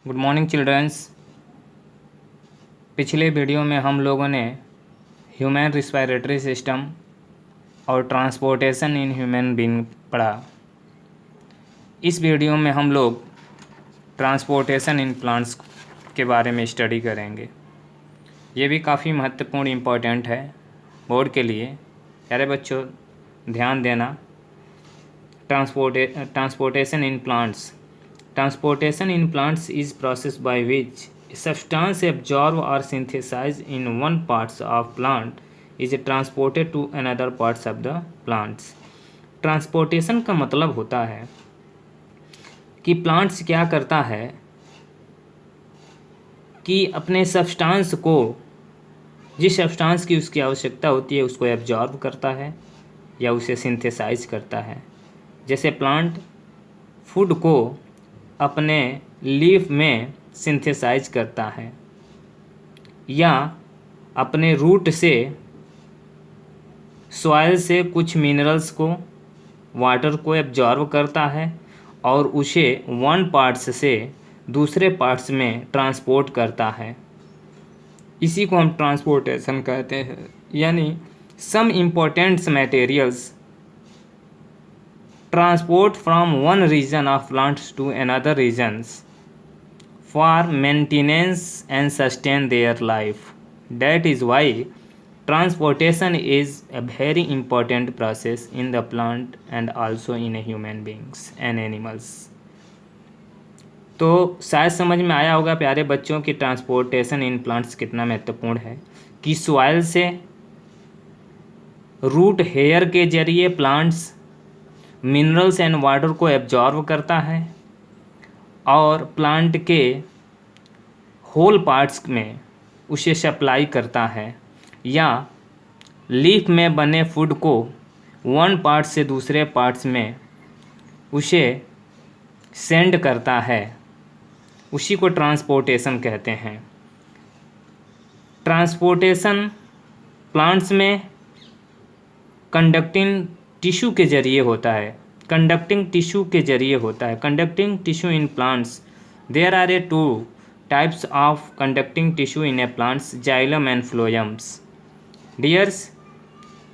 Good morning childrens. पिछले video में हम लोगों ने ह्यूमन रिस्पायरेटरी सिस्टम और ट्रांसपोर्टेशन इन ह्यूमन बीइंग पढ़ा। इस वीडियो में हम लोग ट्रांसपोर्टेशन इन प्लांट्स के बारे में स्टडी करेंगे। ये भी काफ़ी महत्वपूर्ण इम्पोर्टेंट है बोर्ड के लिए। प्यारे बच्चों ध्यान देना। Transportation in plants. Transportation in plants is process by which a substance absorbed or synthesized in one parts of plant is transported to another parts of the plants. Transportation का मतलब होता है कि प्लांट्स क्या करता है कि अपने सब्सटेंस को, जिस सब्सटेंस की उसकी आवश्यकता होती है उसको एब्जॉर्ब करता है या उसे सिंथेसाइज करता है। जैसे प्लांट फूड को अपने लीफ में सिंथेसाइज करता है या अपने रूट से, सॉइल से कुछ मिनरल्स को, वाटर को एब्जॉर्ब करता है और उसे वन पार्ट्स से दूसरे पार्ट्स में ट्रांसपोर्ट करता है। इसी को हम ट्रांसपोर्टेशन कहते हैं। यानी some important materials transport from one region of plants to another regions for maintenance and sustain their life. That is why transportation is a very important process in the plant and also in human beings and animals. तो शायद समझ में आया होगा प्यारे बच्चों की transportation in plants कितना महत्वपूर्ण है कि सॉइल से रूट हेयर के जरिए प्लांट्स मिनरल्स एंड वाटर को एब्जॉर्ब करता है और प्लांट के होल पार्ट्स में उसे सप्लाई करता है, या लीफ में बने फूड को वन पार्ट से दूसरे पार्ट्स में उसे सेंड करता है। उसी को ट्रांसपोर्टेशन कहते हैं। ट्रांसपोर्टेशन प्लांट्स में कंडक्टिंग टिश्यू के जरिए होता है। कंडक्टिंग टिश्यू के जरिए होता है। Conducting tissue in plants, there are a two types of conducting tissue in a plants, xylem and phloems. Dears,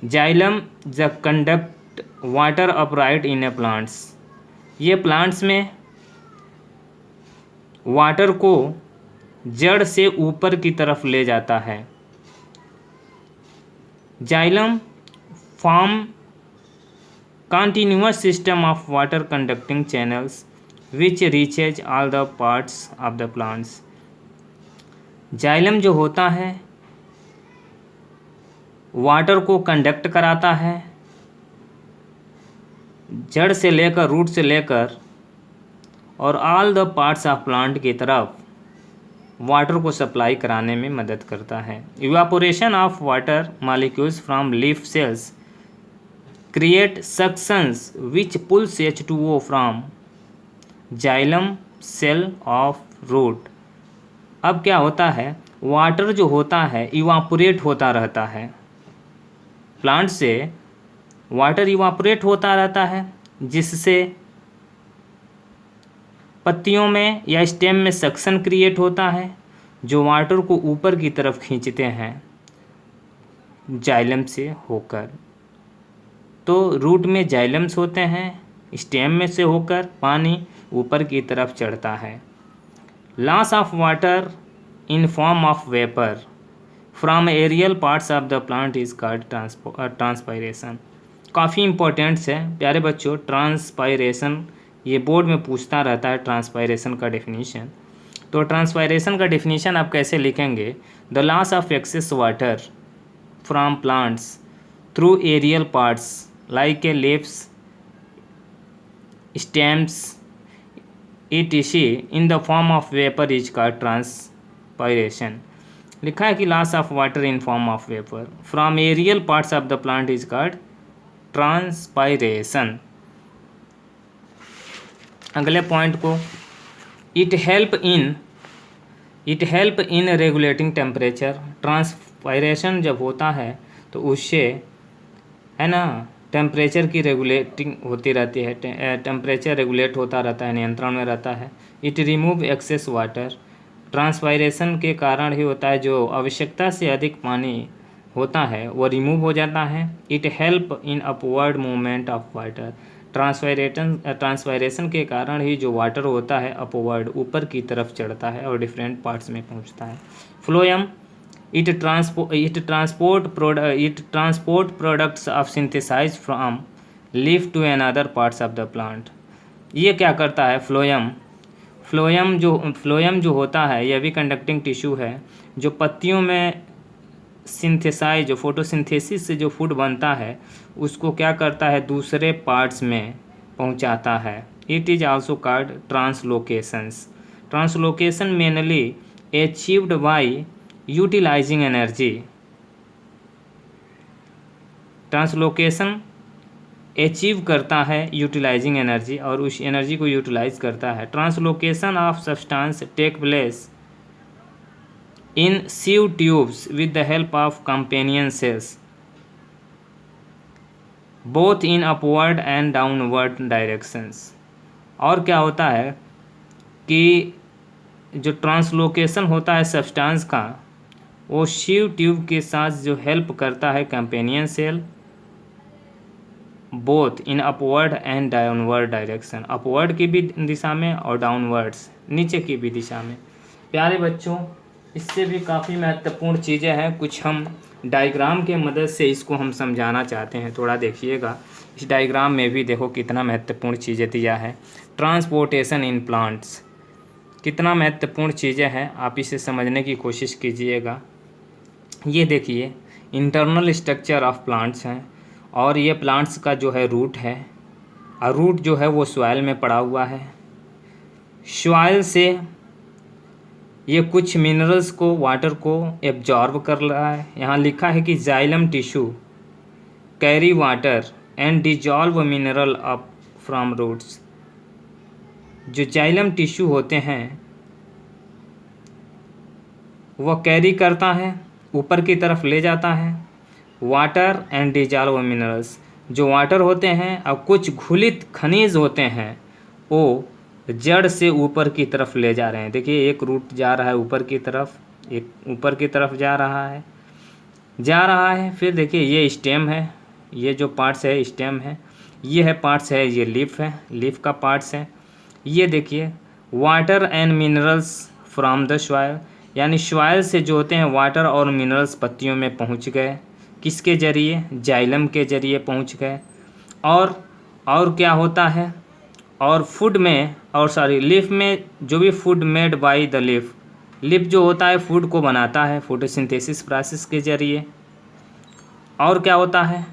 xylem the conduct water upright in a plants. ये plants में वाटर को जड़ से ऊपर की तरफ ले जाता है। Xylem form continuous system of water conducting channels which reaches all the parts of the plants. Xylem जो होता है वाटर को कंडक्ट कराता है, जड़ से लेकर, रूट से लेकर और all the parts of plant की तरफ वाटर को सप्लाई कराने में मदद करता है। Evaporation of water molecules from leaf cells create suctions which pulls H2O from xylem cell of root. अब क्या होता है, वाटर जो होता है इवापोरेट होता रहता है। प्लांट से वाटर इवापोरेट होता रहता है, जिससे पत्तियों में या स्टेम में सक्शन क्रिएट होता है जो वाटर को ऊपर की तरफ खींचते हैं जाइलम से होकर। तो रूट में जाइलम्स होते हैं, स्टेम में से होकर पानी ऊपर की तरफ चढ़ता है। Loss of water in form of vapour from aerial parts of the plant is called transpiration. काफ़ी इंपॉर्टेंट है प्यारे बच्चों ट्रांसपायरेशन। ये बोर्ड में पूछता रहता है ट्रांसपायरेशन का डेफिनीशन। तो ट्रांसपायरेशन का डेफिनीशन आप कैसे लिखेंगे? The loss of excess water from plants through aerial parts like a leaves, stems, etc. in the form of vapor is called transpiration. लिखा है कि loss of water in form of vapor from aerial parts of the plant is called transpiration. अगले point को, it help in regulating temperature. Transpiration जब होता है तो उससे है ना टेम्परेचर की रेगुलेटिंग होती रहती है, टेम्परेचर रेगुलेट होता रहता है, नियंत्रण में रहता है। It remove excess water, transpiration के कारण ही होता है, जो आवश्यकता से अधिक पानी होता है वो रिमूव हो जाता है। It help in upward movement of water, transpiration के कारण ही जो वाटर होता है अपवर्ड ऊपर की तरफ चढ़ता है और डिफरेंट पार्ट्स में पहुंचता है। Phloem it transport products of synthesise from leaf to another parts of the plant. ये क्या करता है फ्लोएम जो होता है यह भी कंडक्टिंग टिश्यू है, जो पत्तियों में सिंथेसाइज, जो फोटोसिंथेसिस से जो फूड बनता है उसको क्या करता है दूसरे पार्ट्स में पहुंचाता है। It is also called translocation mainly achieved by utilising energy. Translocation achieve करता है यूटिलाइजिंग एनर्जी, और उस एनर्जी को यूटिलाइज करता है। Translocation of substance take place in sieve tubes with the help of companion cells both in upward and downward directions। और क्या होता है कि जो ट्रांसलोकेशन होता है सब्सटेंस का वो sieve ट्यूब के साथ जो हेल्प करता है companion cell, both in upward and downward direction, upward की भी दिशा में और डाउनवर्ड्स नीचे की भी दिशा में। प्यारे बच्चों, इससे भी काफ़ी महत्वपूर्ण चीज़ें हैं, कुछ हम डायग्राम के मदद से इसको हम समझाना चाहते हैं। थोड़ा देखिएगा, इस डायग्राम में भी देखो कितना महत्वपूर्ण चीज़ें दिया है। ट्रांसपोर्टेशन इन प्लांट्स कितना महत्वपूर्ण चीज़ें हैं, आप इसे समझने की कोशिश कीजिएगा। ये देखिए इंटरनल स्ट्रक्चर ऑफ प्लांट्स हैं, और ये प्लांट्स का जो है रूट है, और रूट जो है वो सॉइल में पड़ा हुआ है। सॉइल से ये कुछ मिनरल्स को, वाटर को एब्जॉर्ब कर रहा है। यहाँ लिखा है कि xylem tissue carry water and dissolve mineral up from roots. जो जाइलम टिश्यू होते हैं वह कैरी करता है, ऊपर की तरफ ले जाता है वाटर एंड डिजॉल्व मिनरल्स। जो वाटर होते हैं और कुछ घुलित खनिज होते हैं वो जड़ से ऊपर की तरफ ले जा रहे हैं। देखिए एक रूट जा रहा है ऊपर की तरफ, एक ऊपर की तरफ जा रहा है। फिर देखिए ये स्टेम है, ये जो पार्ट्स है स्टेम है, ये है पार्ट्स है, ये लीफ है, लीफ का पार्ट्स है। ये देखिए water and minerals from the soil, यानी सॉइल से जो होते हैं वाटर और मिनरल्स पत्तियों में पहुंच गए, किसके ज़रिए, जाइलम के ज़रिए पहुंच गए। और क्या होता है, और फूड में, और सॉरी लीफ में जो भी food made by the leaf जो होता है फूड को बनाता है फोटोसिंथेसिस प्रोसेस के ज़रिए। और क्या होता है,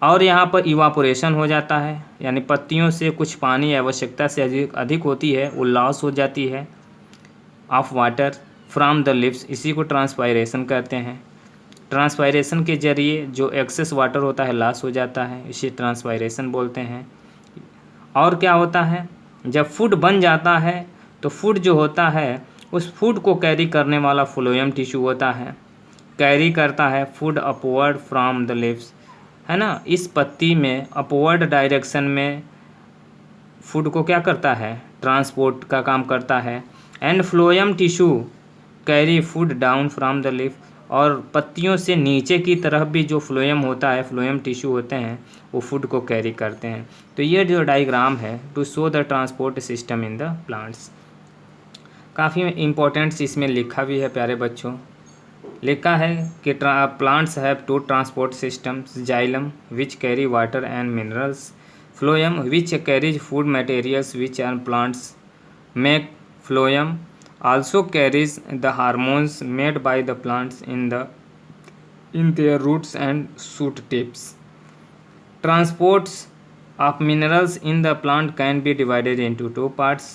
और यहाँ पर इवापोरेशन हो जाता है, यानी पत्तियों से कुछ पानी आवश्यकता से अधिक होती है वो लॉस हो जाती है of water from the leaves, इसी को ट्रांसपायरेशन कहते हैं। ट्रांसपायरेशन के ज़रिए जो एक्सेस वाटर होता है लॉस हो जाता है, इसे ट्रांसपायरेशन बोलते हैं। और क्या होता है, जब फूड बन जाता है तो फूड जो होता है उस फूड को कैरी करने वाला फ्लोएम टिश्यू होता है, कैरी करता है food upward from the leaves, है ना। इस पत्ती में अपवर्ड डायरेक्शन में फूड को क्या करता है, ट्रांसपोर्ट का काम करता है। And phloem tissue carry food down from the leaf, और पत्तियों से नीचे की तरफ भी जो फ्लोएम होता है, फ्लोएम टिश्यू होते हैं वो फूड को कैरी करते हैं। तो ये जो डायग्राम है to show the transport system in the plants, काफ़ी इम्पोर्टेंट्स इसमें लिखा भी है प्यारे बच्चों। लिखा है कि plants have two transport systems, xylem which carry water and minerals, phloem which carries food materials which are plants make, phloem also carries the hormones made by the plants in their roots and shoot tips. Transports of minerals in the plant can be divided into two parts.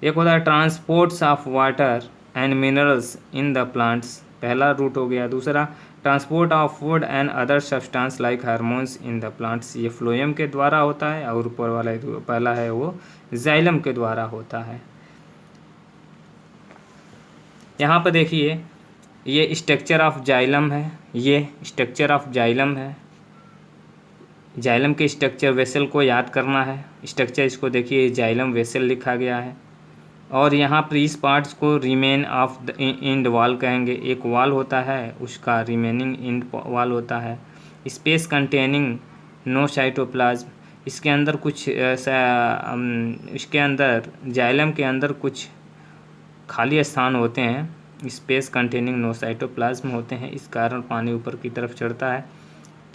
एक होता है transports of water and minerals in the plants, पहला root हो गया। दूसरा transport of food and other substance like hormones in the plants, ये phloem के द्वारा होता है, और ऊपर वाला पहला है वो जाइलम के द्वारा होता है। यहाँ पर देखिए ये स्ट्रक्चर ऑफ जाइलम है, ये स्ट्रक्चर ऑफ जाइलम है, जाइलम के स्ट्रक्चर वेसल को याद करना है। स्ट्रक्चर इसको देखिए, जाइलम वेसल लिखा गया है। और यहाँ पर इस पार्ट्स को remain of the end wall कहेंगे। एक वॉल होता है, उसका रिमेनिंग इंड वॉल होता है। स्पेस कंटेनिंग नो साइटोप्लाज्म, इसके अंदर कुछ इसके अंदर जाइलम के अंदर कुछ खाली स्थान होते हैं, स्पेस कंटेनिंग नो साइटोप्लाज्म होते हैं, इस कारण पानी ऊपर की तरफ चढ़ता है।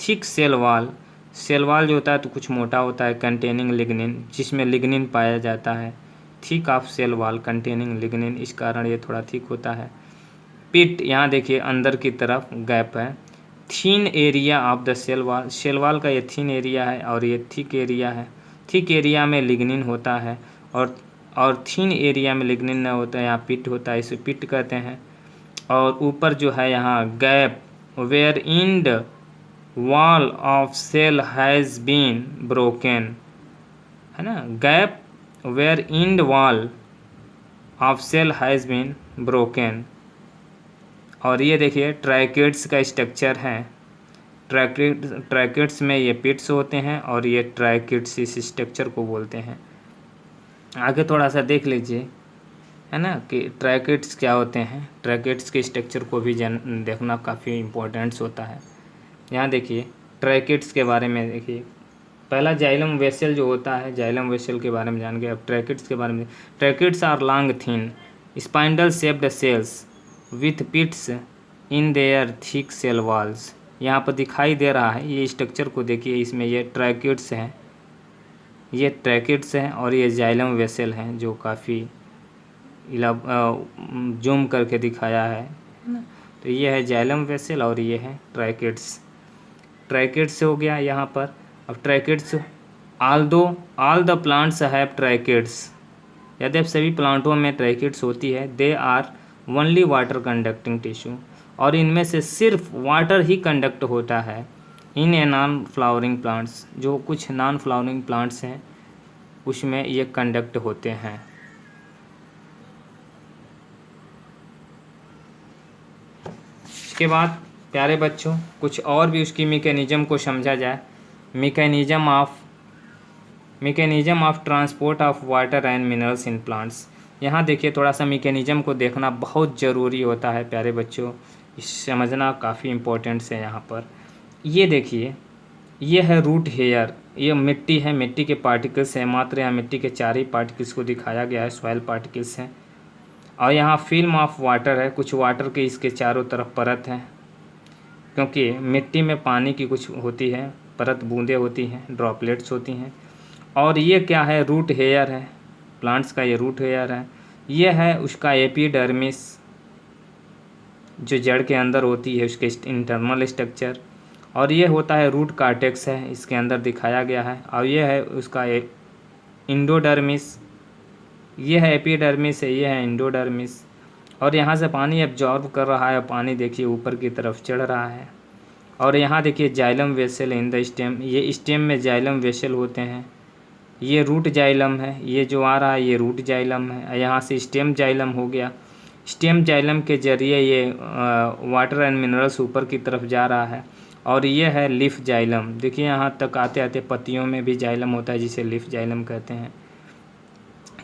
Thick cell wall, cell wall जो होता है तो कुछ मोटा होता है, कंटेनिंग लिग्निन, जिसमें लिग्निन पाया जाता है। Thick of cell wall containing lignin, इस कारण ये थोड़ा थिक होता है। पिट, यहाँ देखिए अंदर की तरफ गैप है। Thin area of the cell wall, cell wall का ये थीन एरिया है और ये थिक एरिया है। थिक एरिया में लिग्निन होता है और थीन एरिया में लिग्निन न होता है, यहाँ पिट होता है, इसे पिट कहते हैं। और ऊपर जो है यहाँ gap, where end wall of cell has been broken, है ना, gap where end wall of cell has been broken. और ये देखिए ट्रैकेट्स का स्ट्रक्चर है। ट्रैकेट्स में ये पिट्स होते हैं और ये ट्रैकेट्स इस स्ट्रक्चर को बोलते हैं। आगे थोड़ा सा देख लीजिए, है ना, कि ट्रैकेट्स क्या होते हैं। ट्रैकेट्स के स्ट्रक्चर को भी देखना काफ़ी इम्पोर्टेंट्स होता है। यहाँ देखिए ट्रैकेट्स के बारे में देखिए, पहला जाइलम वेसल जो होता है, जाइलम वेसल के बारे में जान गए। अब ट्रैकेट्स के बारे में। Tracheids are long thin spindle shaped cells with pits in their thick cell walls. यहाँ पर दिखाई दे रहा है, ये स्ट्रक्चर को देखिए, इसमें ये ट्रैकेट्स हैं, ये ट्रैकेट्स हैं और ये जाइलम वेसल हैं, जो काफ़ी जूम करके दिखाया है ना। तो ये है जाइलम वेसल और ये है ट्रैकेट्स। ट्रैकेट्स हो गया यहाँ पर। अब tracheids, all the plants have tracheids, यद्यप सभी प्लांटों में ट्रैकेट्स होती है। They are only water conducting tissue, और इनमें से सिर्फ वाटर ही कंडक्ट होता है। In a non flowering plants, जो कुछ नॉन फ्लावरिंग प्लांट्स हैं उसमें ये कंडक्ट होते हैं। इसके बाद प्यारे बच्चों कुछ और भी उसकी मैकेनिज्म को समझा जाए। Mechanism of transport of water and minerals in plants. यहाँ देखिए थोड़ा सा मैकेनिज्म को देखना बहुत ज़रूरी होता है प्यारे बच्चों, समझना काफ़ी इम्पोर्टेंट है। यहाँ पर ये देखिए, ये है रूट हेयर, ये मिट्टी है, मिट्टी के पार्टिकल्स हैं, मात्र यहाँ मिट्टी के 4 ही पार्टिकल्स को दिखाया गया है, सॉइल पार्टिकल्स हैं। और यहाँ फिल्म ऑफ वाटर है, कुछ वाटर के इसके चारों तरफ परत है, क्योंकि मिट्टी में पानी की कुछ होती है परत, बूंदें होती हैं, ड्रॉपलेट्स होती हैं। और ये क्या है, रूट हेयर है, प्लांट्स का ये रूट हेयर है। ये है उसका एपिडर्मिस, जो जड़ के अंदर होती है, उसके इंटरनल स्ट्रक्चर। और ये होता है रूट कार्टेक्स है, इसके अंदर दिखाया गया है। और ये है उसका इंडोडर्मिस, ये है एपिडर्मिस है, ये है इंडोडर्मिस। और यहाँ से पानी एब्जॉर्ब कर रहा है, पानी देखिए ऊपर की तरफ चढ़ रहा है। और यहाँ देखिए xylem vessel in the stem, ये स्टेम में जाइलम वेसल होते हैं। ये रूट जाइलम है, ये जो आ रहा है ये रूट जाइलम है। यहाँ से स्टेम जाइलम हो गया। स्टेम जाइलम के जरिए ये वाटर एंड मिनरल्स ऊपर की तरफ जा रहा है। और ये है लीफ जाइलम, देखिए यहाँ तक आते आते पत्तियों में भी जाइलम होता है, जिसे लीफ जाइलम कहते हैं।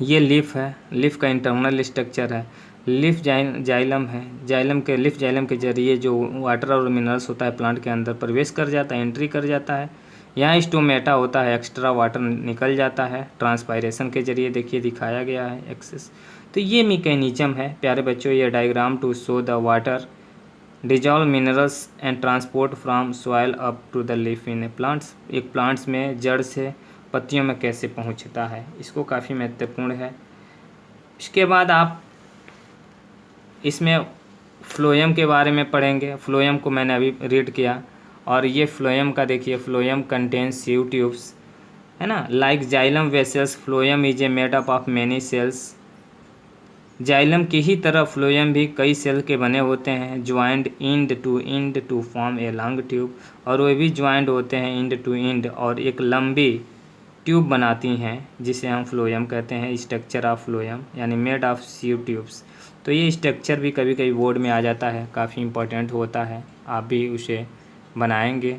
ये लीफ है, लीफ का इंटरनल स्ट्रक्चर है, लीफ जाइलम है। लीफ जाइलम के जरिए जो वाटर और मिनरल्स होता है प्लांट के अंदर प्रवेश कर जाता है, एंट्री कर जाता है। यहाँ स्टोमेटा होता है, एक्स्ट्रा वाटर निकल जाता है ट्रांसपायरेशन के जरिए, देखिए दिखाया गया है एक्सेस। तो ये मैकेनिज्म है प्यारे बच्चों, ये diagram to show the water dissolve minerals and transport from soil up to the leaf in plants. एक प्लांट्स में जड़ से पत्तियों में कैसे पहुंचता है, इसको काफ़ी महत्वपूर्ण है। इसके बाद आप इसमें फ्लोएम के बारे में पढ़ेंगे। फ्लोएम को मैंने अभी रीड किया, और ये फ्लोएम का देखिए, फ्लोएम कंटेन्स सीव ट्यूब्स, है ना, like xylem vessels phloem is a made up of many cells. Xylem की ही तरह फ्लोएम भी कई सेल के बने होते हैं, joined end to form a long tube, और वे भी ज्वाइंड होते हैं इंड टू इंड और एक लंबी ट्यूब बनाती हैं, जिसे हम फ्लोएम कहते हैं। स्ट्रक्चर ऑफ फ्लोएम यानी मेड ऑफ सीव ट्यूब्स। तो ये स्ट्रक्चर भी कभी कभी बोर्ड में आ जाता है, काफ़ी इंपॉर्टेंट होता है, आप भी उसे बनाएंगे।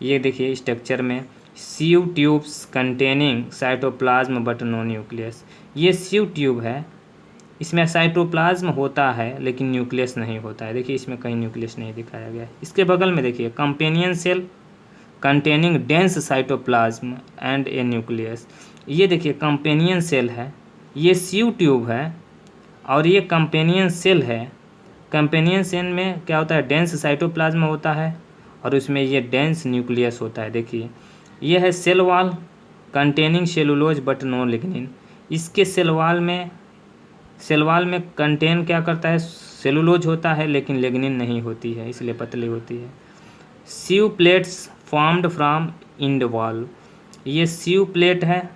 ये देखिए स्ट्रक्चर में sieve tubes containing cytoplasm but no nucleus. ये सीव ट्यूब है, इसमें साइटोप्लाज्म होता है लेकिन न्यूक्लियस नहीं होता है। देखिए इसमें कहीं न्यूक्लियस नहीं दिखाया गया है। इसके बगल में देखिए companion cell containing dense cytoplasm and a nucleus. ये देखिए कंपेनियन सेल है, ये सीव ट्यूब है और ये कंपेनियन सेल है। कंपेनियन सेल में क्या होता है, डेंस साइटोप्लाज्म होता है और उसमें ये डेंस न्यूक्लियस होता है। देखिए ये है cell wall containing cellulose but no lignin. इसके सेल वॉल में कंटेन क्या करता है, सेलुलोज होता है लेकिन लिग्निन नहीं होती है, इसलिए पतली होती है। Sieve plates formed from end wall. ये सीव प्लेट है,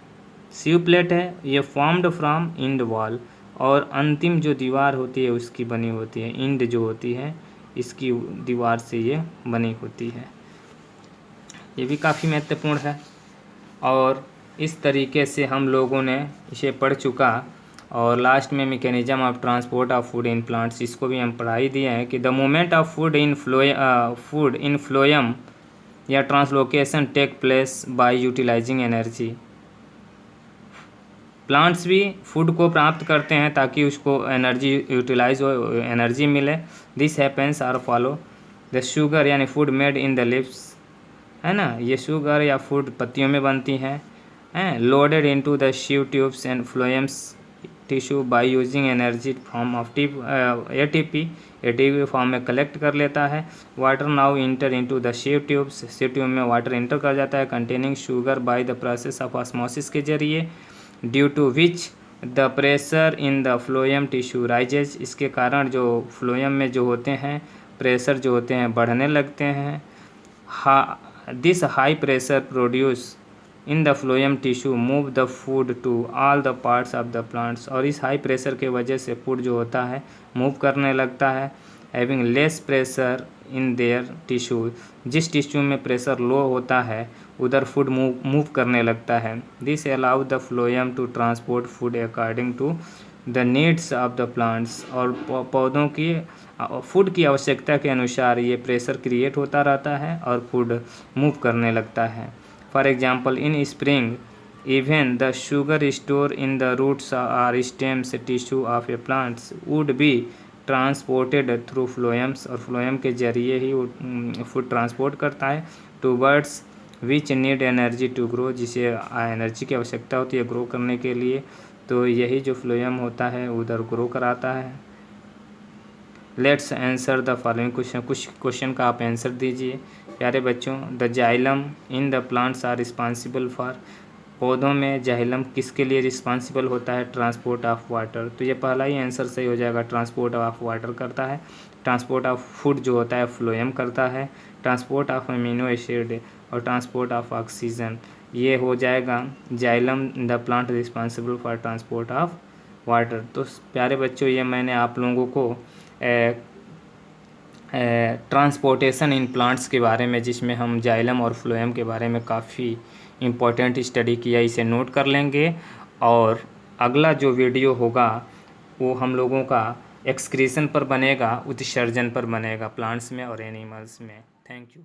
ये फॉर्म्ड फ्रॉम इंड वॉल और अंतिम जो दीवार होती है उसकी बनी होती है। इंड जो होती है इसकी दीवार से ये बनी होती है। ये भी काफ़ी महत्वपूर्ण है और इस तरीके से हम लोगों ने इसे पढ़ चुका। और लास्ट में mechanism of transport of food in plants, इसको भी हम पढ़ा ही दिए हैं कि the movement of food in phloem या translocation take place by utilising energy. Plants भी फूड को प्राप्त करते हैं ताकि उसको एनर्जी यूटिलाइज हो, एनर्जी मिले। This happens or follow the sugar यानी food made in the leaves, है ना, ये शुगर या फूड पत्तियों में बनती हैं, loaded into the sieve tubes and phloems tissue by using energy form of ATP form में कलेक्ट कर लेता है। Water now enter into the sieve tubes, sieve tube में वाटर इंटर कर जाता है containing sugar by the process of osmosis के जरिए, due to which the pressure in the phloem tissue rises. इसके कारण जो फ्लोएम में जो होते हैं प्रेशर जो होते हैं बढ़ने लगते हैं। This high pressure produce in the phloem tissue move the food to all the parts of the plants. और इस हाई प्रेशर के वजह से फूड जो होता है मूव करने लगता है। Having less pressure in their tissue, जिस टिश्यू में प्रेशर लो होता है उधर फूड मूव करने लगता है। This allow the phloem to transport food according to the needs of the plants. और पौधों की फूड की आवश्यकता के अनुसार ये प्रेशर क्रिएट होता रहता है और फूड मूव करने लगता है। For example in spring even the sugar store in the roots or stems tissue of a plants would be transported through phloems. और फ्लोएम के जरिए ही फूड ट्रांसपोर्ट करता है to buds which need energy to grow, जिसे energy की आवश्यकता होती है ग्रो करने के लिए। तो यही जो फ्लोएम होता है उधर ग्रो कराता है। Let's answer the following question, कुछ क्वेश्चन का आप आंसर दीजिए प्यारे बच्चों। The xylem in the plants are responsible for, पौधों में जाइलम किसके लिए रिस्पॉन्सिबल होता है, ट्रांसपोर्ट ऑफ वाटर। तो ये पहला ही आंसर सही हो जाएगा, ट्रांसपोर्ट ऑफ वाटर करता है। ट्रांसपोर्ट ऑफ फूड जो होता है फ्लोएम करता है। ट्रांसपोर्ट ऑफ अमीनो एसिड और ट्रांसपोर्ट ऑफ ऑक्सीजन, ये हो जाएगा xylem the plant responsible for transport of water. तो प्यारे बच्चों ये मैंने आप लोगों को ट्रांसपोर्टेशन इन प्लांट्स के बारे में, जिसमें हम जाइलम और फ्लोएम के बारे में काफ़ी इम्पोर्टेंट स्टडी किया, इसे नोट कर लेंगे। और अगला जो वीडियो होगा वो हम लोगों का एक्सक्रीशन पर बनेगा, उत्सर्जन पर बनेगा प्लांट्स में और एनिमल्स में। Thank you.